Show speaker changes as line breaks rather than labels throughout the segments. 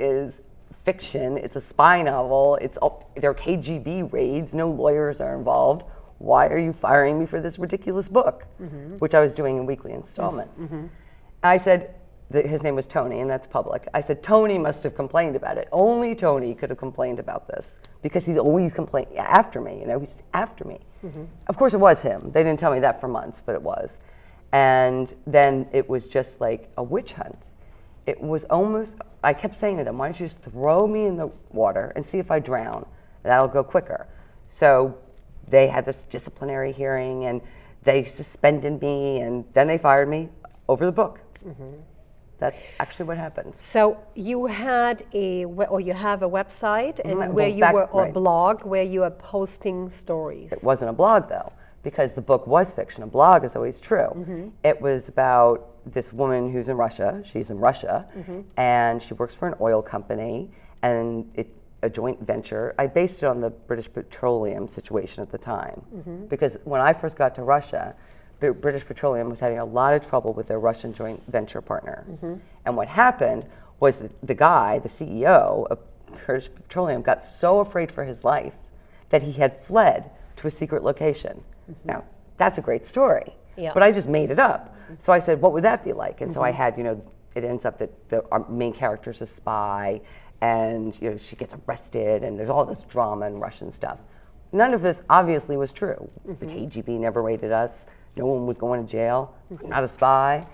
is fiction. It's a spy novel. They're KGB raids. No lawyers are involved. Why are you firing me for this ridiculous book? Which I was doing in weekly installments. I said, his name was Tony, and that's public. I said, Tony must have complained about it. Only Tony could have complained about this because he's always complaining after me, he's after me. Of course it was him. They didn't tell me that for months, but it was. And then it was just like a witch hunt. It was almost, I kept saying to them, why don't you just throw me in the water and see if I drown? That'll go quicker. So they had this disciplinary hearing and they suspended me and then they fired me over the book. That's actually what happened.
So you had you have a website and where you were, or
right.
blog where you are posting stories.
It wasn't a blog though, because the book was fiction. A blog is always true. It was about this woman who's in Russia. She's in Russia, and she works for an oil company, and it's a joint venture. I based it on the British Petroleum situation at the time, because when I first got to Russia, British Petroleum was having a lot of trouble with their Russian joint venture partner. And what happened was the guy, the CEO of British Petroleum, got so afraid for his life that he had fled to a secret location. Now, that's a great story, but I just made it up. So I said, what would that be like? And so I had, it ends up that our main character's a spy, and she gets arrested, and there's all this drama and Russian stuff. None of this obviously was true. The KGB never raided us. No one was going to jail. I'm not a spy.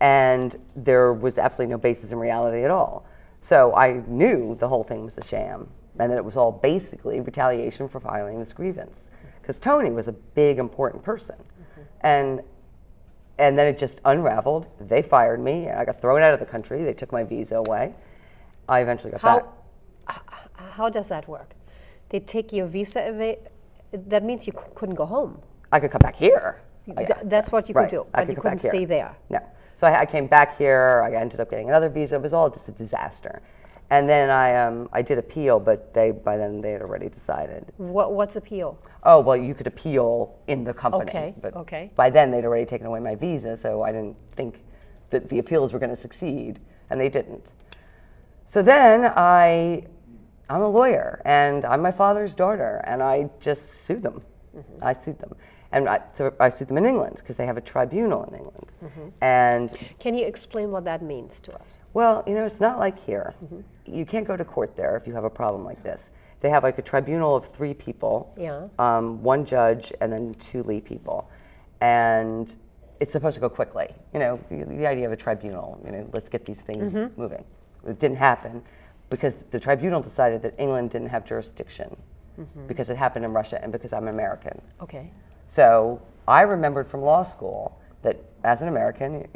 And there was absolutely no basis in reality at all. So I knew the whole thing was a sham, and that it was all basically retaliation for filing this grievance. Because Tony was a big, important person. And then it just unraveled. They fired me. I got thrown out of the country. They took my visa away. I eventually got back.
How does that work? They take your visa away? That means you couldn't go home.
I could come back here.
That's what you could do, but you couldn't stay there.
No. So I came back here. I ended up getting another visa. It was all just a disaster. And then I did appeal, but by then they had already decided.
What's appeal?
Oh, well, you could appeal in the company.
Okay.
But by then they'd already taken away my visa, so I didn't think that the appeals were going to succeed, and they didn't. So then I'm a lawyer, and I'm my father's daughter, and I just sued them. I sued them. And I sued them in England, because they have a tribunal in England. And
can you explain what that means to us?
Well, it's not like here. You can't go to court there if you have a problem like this. They have like a tribunal of 3 people, one judge, and then 2 lay people. And it's supposed to go quickly. The idea of a tribunal, let's get these things moving. It didn't happen because the tribunal decided that England didn't have jurisdiction because it happened in Russia and because I'm American.
Okay.
So I remembered from law school that as an American,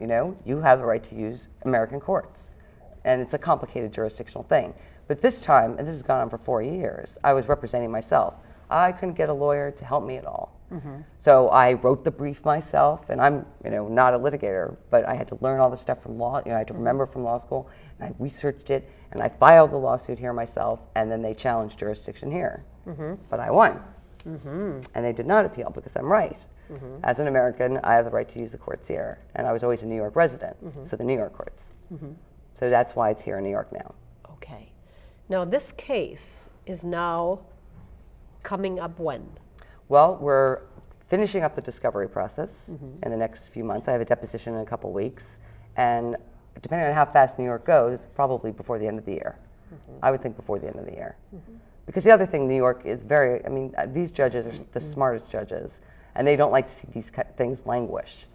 you have the right to use American courts. And it's a complicated jurisdictional thing. But this time, and this has gone on for 4 years, I was representing myself. I couldn't get a lawyer to help me at all. So I wrote the brief myself, and I'm not a litigator, but I had to learn all the stuff from law, I had to remember from law school, and I researched it, and I filed the lawsuit here myself, and then they challenged jurisdiction here. But I won. And they did not appeal because I'm right. As an American, I have the right to use the courts here. And I was always a New York resident, so the New York courts. So that's why it's here in New York now.
Okay. Now this case is now coming up when?
Well, we're finishing up the discovery process in the next few months. I have a deposition in a couple weeks. And depending on how fast New York goes, probably before the end of the year. I would think before the end of the year. Because the other thing, New York is these judges are the smartest judges, and they don't like to see these things languish.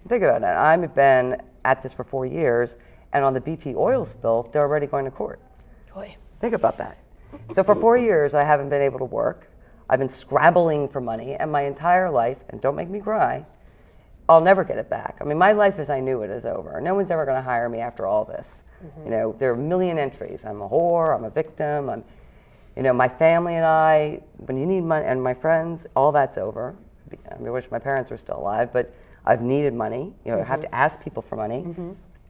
Think about it. I've been at this for 4 years, and on the BP oil spill, they're already going to court.
Boy.
Think about that. So for 4 years, I haven't been able to work. I've been scrabbling for money, and my entire life, and don't make me cry, I'll never get it back. My life as I knew it is over. No one's ever going to hire me after all this. There are a million entries. I'm a whore, I'm a victim, my family and I, when you need money, and my friends, all that's over. I wish my parents were still alive, but I've needed money. I have to ask people for money.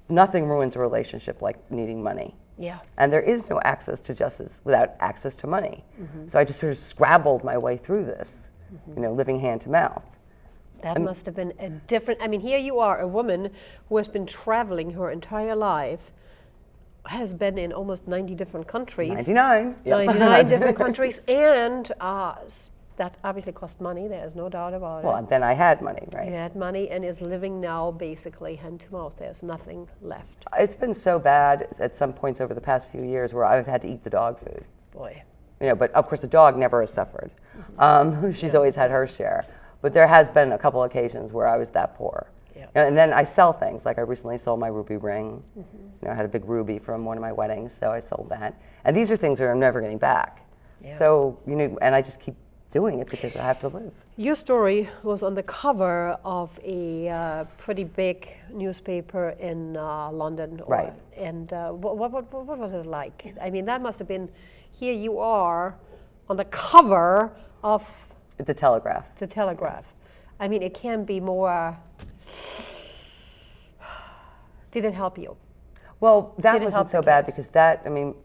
Nothing ruins a relationship like needing money.
Yeah.
And there is no access to justice without access to money. So I just sort of scrabbled my way through this, living hand to mouth.
That must have been a different, here you are, a woman who has been traveling her entire life, has been in almost 90 different countries.
99. Yep.
99 different countries, and that obviously cost money. There is no doubt about
Well,
it.
then I had money, right?
You had money and is living now basically hand to mouth. There's nothing left.
It's been so bad at some points over the past few years where I've had to eat the dog food.
Boy.
You know, but of course the dog never has suffered. She's always had her share. But there has been a couple occasions where I was that poor.
Yeah.
And then I sell things. Like I recently sold my ruby ring. You know, I had a big ruby from one of my weddings, so I sold that. And these are things that I'm never getting back.
Yeah.
So, you know, and I just keep doing it because I have to live.
Your story was on the cover of a pretty big newspaper in London.
Right.
And what was it like? I mean, that must have been, here you are on the cover of
The Telegraph.
the Telegraph. I mean, it can be more. Did it help you?
Well, that
Did it help
wasn't so
the
bad
kids?
because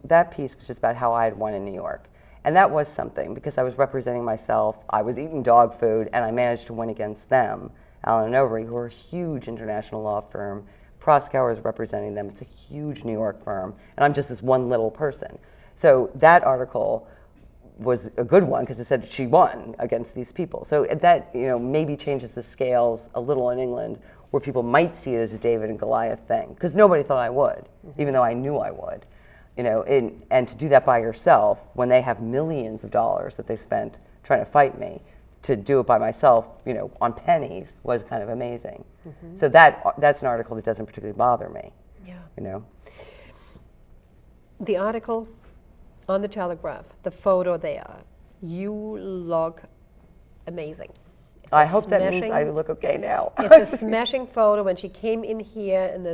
that piece was just about how I had won in New York. And that was something because I was representing myself. I was eating dog food and I managed to win against them. Allen & Overy, who are a huge international law firm. Proskauer is representing them. It's a huge New York firm. And I'm just this one little person. So that article was a good one because it said she won against these people. So that, you know, maybe changes the scales a little in England where people might see it as a David and Goliath thing because nobody thought I would, even though I knew I would. You know, and to do that by yourself when they have millions of dollars that they spent trying to fight me, to do it by myself, you know, on pennies was kind of amazing. So that's an article that doesn't particularly bother me.
Yeah.
You know.
The article on the Telegraph, the photo there, you look amazing. It's
I
a
hope that means
smashing-
I look okay now.
It's a smashing photo. When she came in here and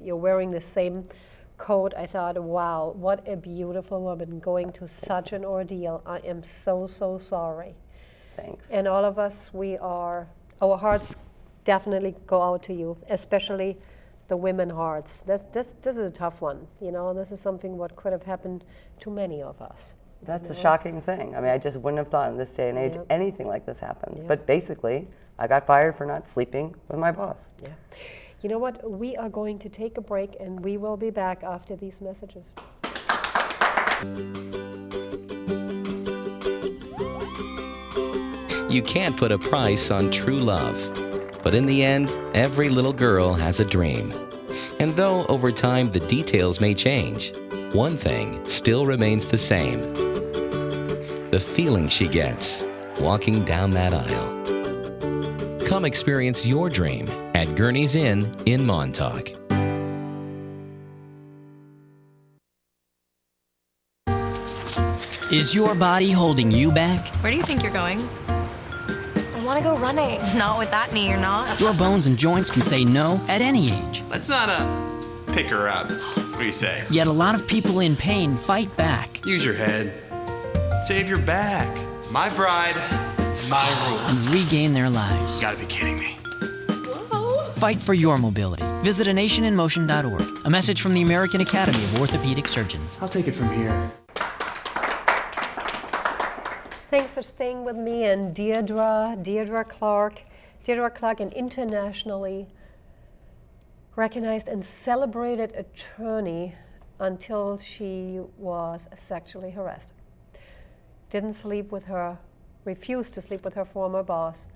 you're wearing the same coat, I thought, wow, what a beautiful woman going to such an ordeal. I am so, so sorry.
Thanks.
And all of us, our hearts definitely go out to you, especially the women hearts. This is a tough one, you know, this is something what could have happened to many of us.
That's a shocking thing. I mean, I just wouldn't have thought in this day and age
Yep.
anything like this happens.
Yep.
But basically, I got fired for not sleeping with my boss.
Yeah. You know what? We are going to take a break and we will be back after these messages.
You can't put a price on true love. But in the end, every little girl has a dream. And though over time the details may change, one thing still remains the same. The feeling she gets walking down that aisle. Come experience your dream at Gurney's Inn in Montauk.
Is your body holding you back?
Where do you think you're going?
I want to go running.
Not with that knee, you're not.
Your bones and joints can say no at any age.
Let's not pick her up. What do you say?
Yet a lot of people in pain fight back
Use your head. Save your back. My bride, my
and
rules.
regain their lives.
You gotta be kidding me.
Fight for your mobility. Visit anationinmotion.org. A message from the American Academy of Orthopedic Surgeons.
I'll take it from here.
Thanks for staying with me and Deirdre Clark. Deirdre Clark, an internationally recognized and celebrated attorney until she was sexually harassed. Didn't sleep with her, refused to sleep with her former boss,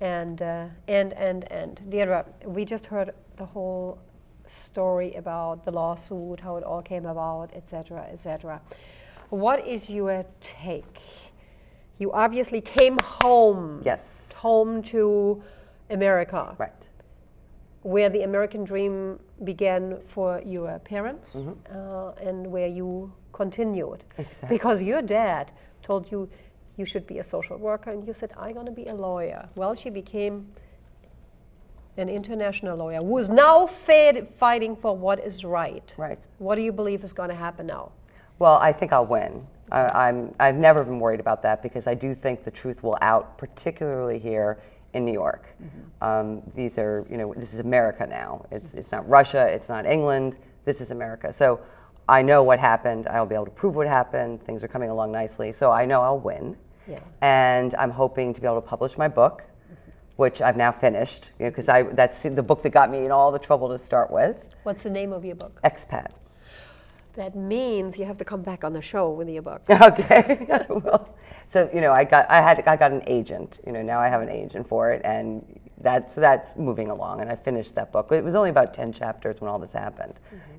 and. Deirdre, we just heard the whole story about the lawsuit, how it all came about, etc., etc. What is your take? You obviously came home.
Yes.
Home to America.
Right.
Where the American dream began for your parents and where you continued.
Exactly.
Because your dad told you you should be a social worker and you said, I'm going to be a lawyer. Well, she became an international lawyer who is now fighting for what is right.
Right.
What do you believe is going to happen now?
Well, I think I'll win. I've never been worried about that because I do think the truth will out, particularly here in New York. These are, you know, this is America now. It's not Russia, it's not England, this is America. So I know what happened, I'll be able to prove what happened, things are coming along nicely, so I know I'll win.
Yeah.
And I'm hoping to be able to publish my book, which I've now finished, you know, because that's the book that got me in all the trouble to start with,
What's the name of your book?
Expat.
That means you have to come back on the show with your book.
Okay. Well, so I got an agent. Now I have an agent for it, and that's moving along. And I finished that book. It was only about 10 chapters when all this happened,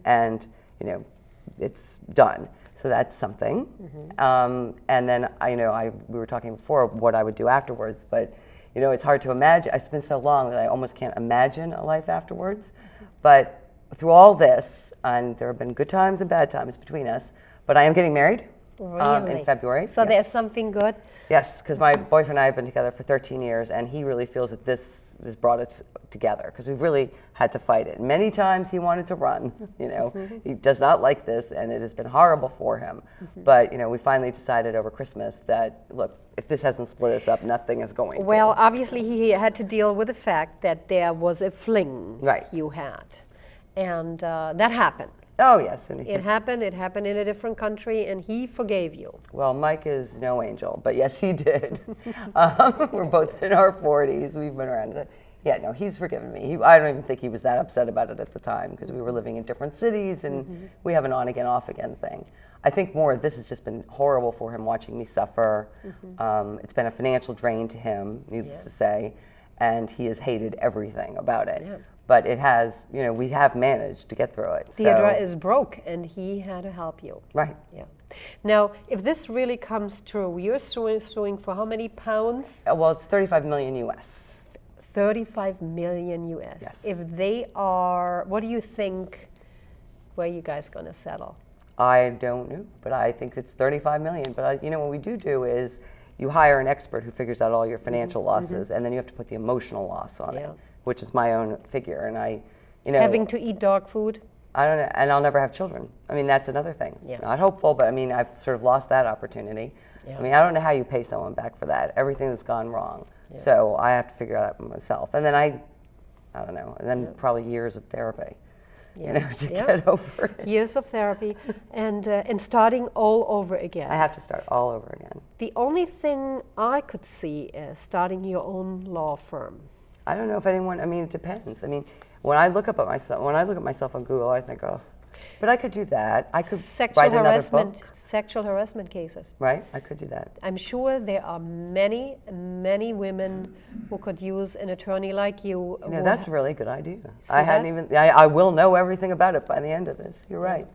and it's done. So that's something. And then we were talking before what I would do afterwards, but it's hard to imagine. It's been so long that I almost can't imagine a life afterwards. But through all this, and there have been good times and bad times between us, but I am getting married in February.
So there's something good?
Yes, because my boyfriend and I have been together for 13 years, and he really feels that this brought us together, because we've really had to fight it. Many times he wanted to run, he does not like this, and it has been horrible for him. But, we finally decided over Christmas that, look, if this hasn't split us up, nothing is going to.
Well, obviously he had to deal with the fact that there was a fling
Right.
you had. And that happened.
Oh, yes. And
It happened in a different country, and he forgave you.
Well, Mike is no angel, but yes, he did. We're both in our 40s. We've been around. Yeah, no, he's forgiven me. I don't even think he was that upset about it at the time, because we were living in different cities, and we have an on-again, off-again thing. I think more this has just been horrible for him, watching me suffer. It's been a financial drain to him, needless to say, and he has hated everything about it. Yeah. But it has, we have managed to get through it.
Deirdre is broke, and he had to help you.
Right.
Yeah. Now, if this really comes true, you're suing for how many pounds?
Well, it's 35 million US.
35 million US.
Yes.
If they are, what do you think, where you guys going to settle?
I don't know, but I think it's 35 million. But what we do is you hire an expert who figures out all your financial losses, and then you have to put the emotional loss on it, which is my own figure. And
having to eat dog food?
I don't know, and I'll never have children. I mean, that's another thing.
Yeah.
Not hopeful, but I've sort of lost that opportunity. Yeah. I don't know how you pay someone back for that, everything that's gone wrong. Yeah. So I have to figure it out myself. And then I don't know, and then probably years of therapy. To get over it.
Years of therapy and starting all over again.
I have to start all over again.
The only thing I could see is starting your own law firm.
I don't know if anyone, it depends. When I look at myself on Google, I think, but I could do that. I could write another book.
Sexual harassment cases.
Right, I could do that.
I'm sure there are many, many women who could use an attorney like you.
That's a really good idea. I will know everything about it by the end of this. You're right.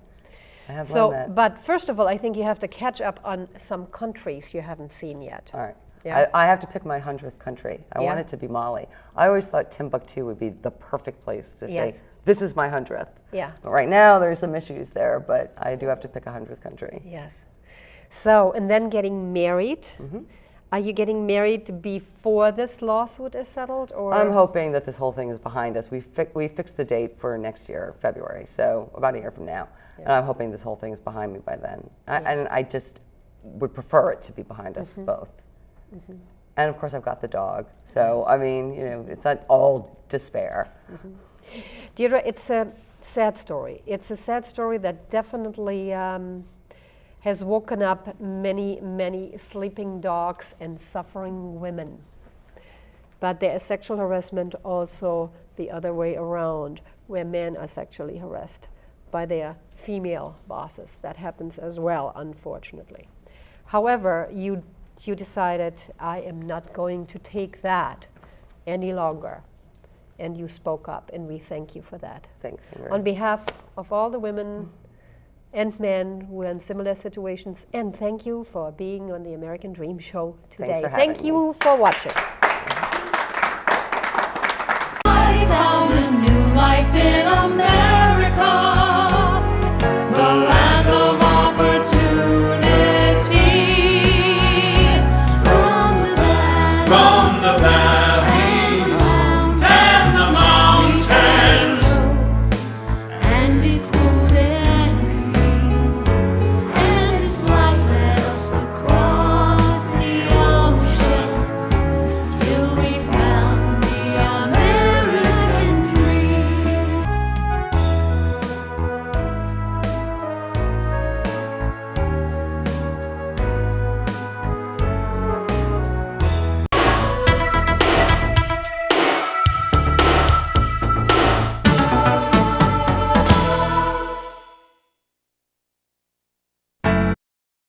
I have learned that.
But first of all, I think you have to catch up on some countries you haven't seen yet.
All right.
Yeah.
I have to pick my 100th country. I want it to be Mali. I always thought Timbuktu would be the perfect place to say, this is my 100th.
Yeah.
But right now, there's some issues there, but I do have to pick a 100th country.
Yes. So, and then getting married. Are you getting married before this lawsuit is settled, or?
I'm hoping that this whole thing is behind us. We fixed the date for next year, February, so about a year from now. Yeah. And I'm hoping this whole thing is behind me by then. And I just would prefer it to be behind us both. And of course, I've got the dog. So, it's not all despair.
Deirdre, it's a sad story. It's a sad story that definitely has woken up many, many sleeping dogs and suffering women. But there is sexual harassment also the other way around, where men are sexually harassed by their female bosses. That happens as well, unfortunately. However, you decided, I am not going to take that any longer. And you spoke up, and we thank you for that.
Thanks, Ingrid.
On behalf of all the women and men who are in similar situations, and thank you for being on the American Dream Show today.
Thank
you for watching.
I found a new life in America.